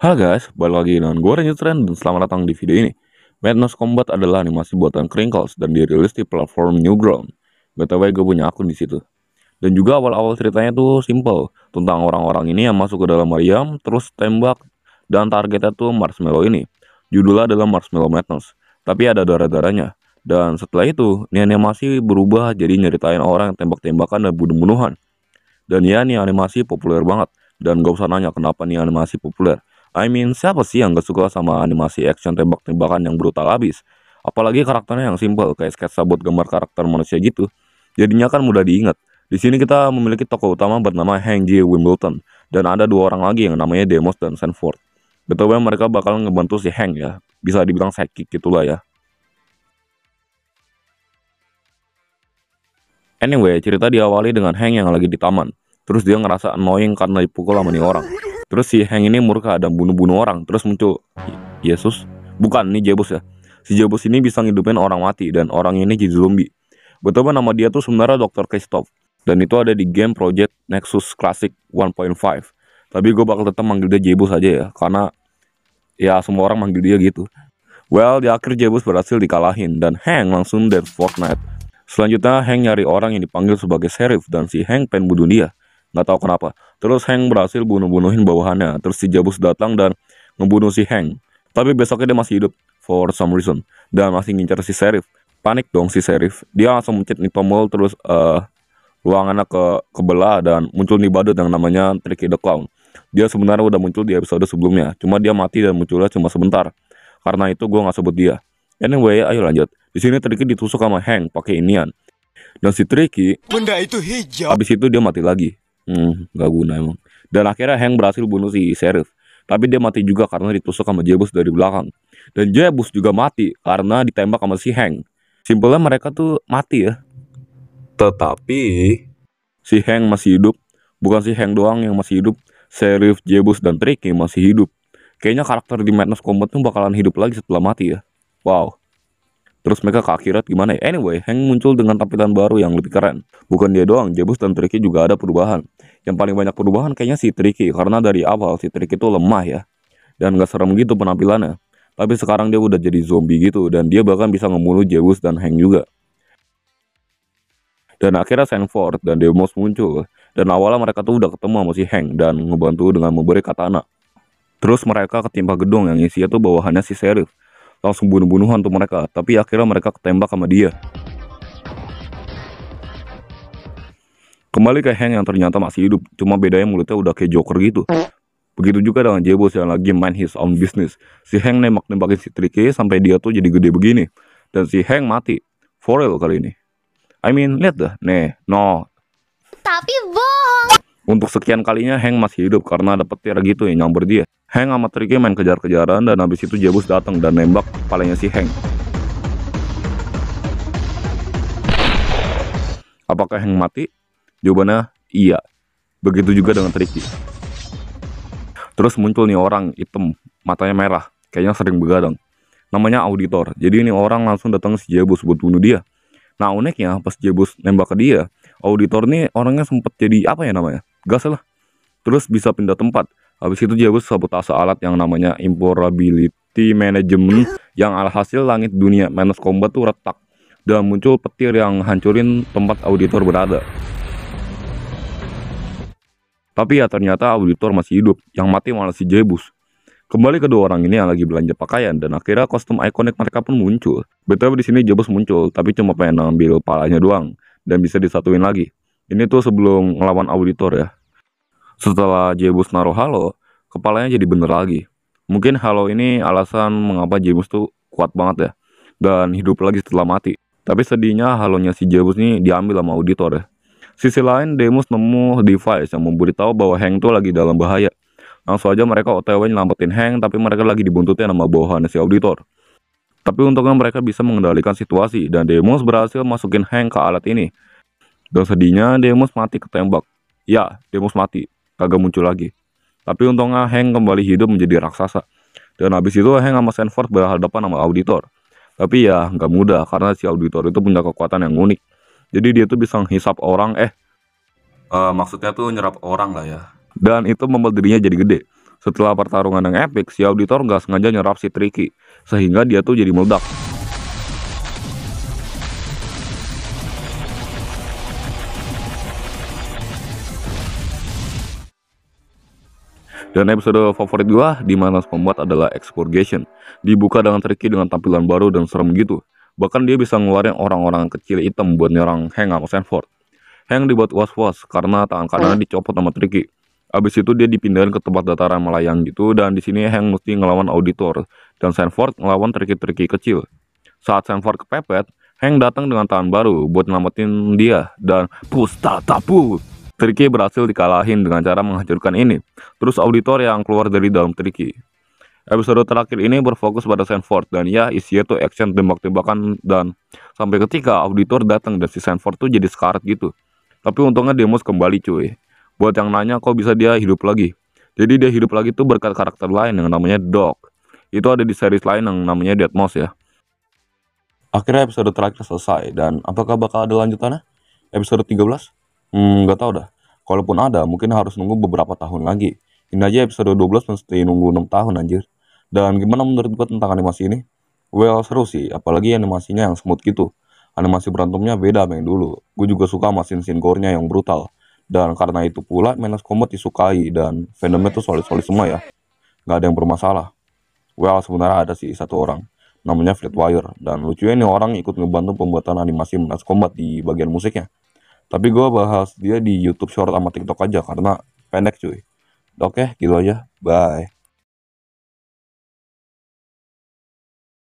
Halo guys, balik lagi dengan gue Ranger Trend dan selamat datang di video ini. Madness Combat adalah animasi buatan Crinkles dan dirilis di platform Newground. BTW gue punya akun di situ. Dan juga awal-awal ceritanya tuh simple tentang orang-orang ini yang masuk ke dalam meriam, terus tembak, dan targetnya tuh marshmallow ini. Judulnya adalah Marshmallow Madness, tapi ada darah-darahnya. Dan setelah itu, ini animasi berubah jadi nyeritain orang yang tembak-tembakan dan bunuh-bunuhan. Dan ya, nih animasi populer banget. Dan gak usah nanya kenapa nih animasi populer. Siapa sih yang gak suka sama animasi action tembak-tembakan yang brutal abis? Apalagi karakternya yang simple, kayak sketsa buat gambar karakter manusia gitu. Jadinya kan mudah diingat. Di sini kita memiliki tokoh utama bernama Hank J. Wimbledon. Dan ada dua orang lagi yang namanya Demos dan Sanford. Betul mereka bakal ngebantu si Hank ya. Bisa dibilang sidekick gitulah ya. Anyway, cerita diawali dengan Hank yang lagi di taman. Terus dia ngerasa annoying karena dipukul sama nih orang. Terus si Hank ini murka dan bunuh-bunuh orang. Terus muncul Yesus. Bukan, ini Jebus ya. Si Jebus ini bisa ngidupin orang mati dan orang ini jadi zombie. Betul nama dia tuh sebenarnya Dr. Christoph. Dan itu ada di game Project Nexus Classic 1.5. Tapi gue bakal tetap manggil dia Jebus aja ya. Karena ya semua orang manggil dia gitu. Well, di akhir Jebus berhasil dikalahin dan Hank langsung dead Fortnite. Selanjutnya Hank nyari orang yang dipanggil sebagai sheriff dan si Hank pengen bunuh dia. Nggak tahu kenapa. Terus Hank berhasil bunuh-bunuhin bawahannya. Terus si Jebus datang dan ngebunuh si Hank. Tapi besoknya dia masih hidup for some reason dan masih ngincar si sheriff. Panik dong si sheriff. Dia langsung mencet nih tombol terus ruangannya kebelah dan muncul nih badut yang namanya Tricky the Clown. Dia sebenarnya udah muncul di episode sebelumnya. Cuma dia mati dan munculnya cuma sebentar. Karena itu gue nggak sebut dia. Anyway, ayo lanjut. Di sini Tricky ditusuk sama Hank pakai inian. Dan si Tricky, benda itu hijau. habis itu dia mati lagi. Gak guna emang. Dan akhirnya Hank berhasil bunuh si sheriff. Tapi dia mati juga karena ditusuk sama Jebus dari belakang. Dan Jebus juga mati karena ditembak sama si Hank. Simpelnya mereka tuh mati ya. Tetapi si Hank masih hidup. Bukan si Hank doang yang masih hidup. Sheriff, Jebus, dan Tricky masih hidup. Kayaknya karakter di Madness Combat tuh bakalan hidup lagi setelah mati ya. Wow. Terus mereka ke akhirat gimana ya? Anyway, Hank muncul dengan tampilan baru yang lebih keren. Bukan dia doang, Jebus dan Tricky juga ada perubahan. Yang paling banyak perubahan kayaknya si Tricky, karena dari awal si Tricky itu lemah ya. Dan gak serem gitu penampilannya. Tapi sekarang dia udah jadi zombie gitu, dan dia bahkan bisa ngebunuh Jebus dan Hank juga. Dan akhirnya Sanford dan Demos muncul. Dan awalnya mereka tuh udah ketemu sama si Hank dan ngebantu dengan memberi katana. Terus mereka ketimpa gedung yang isinya tuh bawahannya si sheriff. Langsung bunuh-bunuhan tuh mereka, tapi akhirnya mereka ketembak sama dia. Kembali ke Hank yang ternyata masih hidup, cuma bedanya mulutnya udah kayak Joker gitu. Begitu juga dengan Jebus yang lagi mind his own business. Si Hank nembak-nembakin si Tricky sampai dia tuh jadi gede begini. Dan si Hank mati. For real kali ini. Lihat dah, nih, no. Tapi bohong. Untuk sekian kalinya Hank masih hidup karena ada petir gitu yang nyamber dia. Hank sama Tricky main kejar-kejaran dan habis itu Jebus datang dan nembak kepalanya si Hank. Apakah Hank mati? Jawabannya iya. Begitu juga dengan Tricky. Terus muncul nih orang hitam, matanya merah, kayaknya sering begadang. Namanya Auditor. Jadi ini orang langsung datang si Jebus buat bunuh dia. Nah uniknya pas Jebus nembak ke dia, Auditor nih orangnya sempet jadi apa ya namanya? Gas lah. Terus bisa pindah tempat. Habis itu Jebus sabotase alat yang namanya Improbability Management yang alhasil langit dunia Madness Combat tuh retak. Dan muncul petir yang hancurin tempat Auditor berada. Tapi ya ternyata Auditor masih hidup, yang mati malah si Jebus. Kembali kedua orang ini yang lagi belanja pakaian dan akhirnya kostum ikonik mereka pun muncul. Betul di sini Jebus muncul, tapi cuma pengen ngambil palanya doang dan bisa disatuin lagi. Ini tuh sebelum ngelawan Auditor ya. Setelah Jebus naruh halo, kepalanya jadi bener lagi. Mungkin halo ini alasan mengapa Jebus tuh kuat banget ya. Dan hidup lagi setelah mati. Tapi sedihnya halonya si Jebus ini diambil sama Auditor ya. Sisi lain, Demos nemu device yang memberitahu bahwa Hank tuh lagi dalam bahaya. Langsung aja mereka OTW nyelamatin Hank, tapi mereka lagi dibuntutin sama bawahan si Auditor. Tapi untungnya mereka bisa mengendalikan situasi, dan Demos berhasil masukin Hank ke alat ini. Dan sedihnya Demos mati ketembak. Ya, Demos mati. Kagak muncul lagi. Tapi untungnya Hank kembali hidup menjadi raksasa. Dan habis itu Hank sama Sanford berhadapan sama Auditor. Tapi ya nggak mudah karena si Auditor itu punya kekuatan yang unik. Jadi dia tuh bisa menghisap orang, maksudnya tuh nyerap orang lah ya. Dan itu membuat dirinya jadi gede. Setelah pertarungan yang epic, si auditor nggak sengaja nyerap si Tricky, sehingga dia tuh jadi meledak. Dan episode favorit gua di mana Combat adalah Expurgation. Dibuka dengan Tricky dengan tampilan baru dan serem gitu. Bahkan dia bisa ngeluarin orang-orang kecil hitam buat nyerang Hank sama Sanford. Hank dibuat was-was karena tangan kanannya dicopot sama Tricky. Abis itu dia dipindahin ke tempat dataran melayang gitu, dan di sini Hank mesti ngelawan auditor dan Sanford ngelawan Tricky-Tricky kecil. Saat Sanford kepepet, Hank datang dengan tangan baru buat nyelamatin dia dan pustatapu. Tricky berhasil dikalahin dengan cara menghancurkan ini. Terus auditor yang keluar dari dalam Tricky. Episode terakhir ini berfokus pada Sanford dan ya isinya tuh action tembak-tembakan dan sampai ketika auditor datang dan si Sanford tuh jadi sekarat gitu. Tapi untungnya Deimos kembali cuy. Buat yang nanya kok bisa dia hidup lagi. Jadi dia hidup lagi tuh berkat karakter lain yang namanya Doc. Itu ada di series lain yang namanya Deadmau5 ya. Akhirnya episode terakhir selesai dan apakah bakal ada lanjutannya? Episode 13? Nggak tahu dah. Kalaupun ada, mungkin harus nunggu beberapa tahun lagi. Ini aja episode 12 mesti nunggu 6 tahun anjir. Dan gimana menurut gua tentang animasi ini? Well, seru sih, apalagi animasinya yang smooth gitu. Animasi berantemnya beda sama yang dulu. Gue juga suka sama scene gore-nya yang brutal. Dan karena itu pula Menace Combat disukai dan fandomnya tuh solid-solid semua ya. Nggak ada yang bermasalah. Well, sebenarnya ada sih satu orang. Namanya Fleetwire. Dan lucunya nih orang ikut ngebantu pembuatan animasi Menace Combat di bagian musiknya. Tapi gue bahas dia di YouTube Short sama TikTok aja karena pendek cuy. Oke, gitu aja. Bye.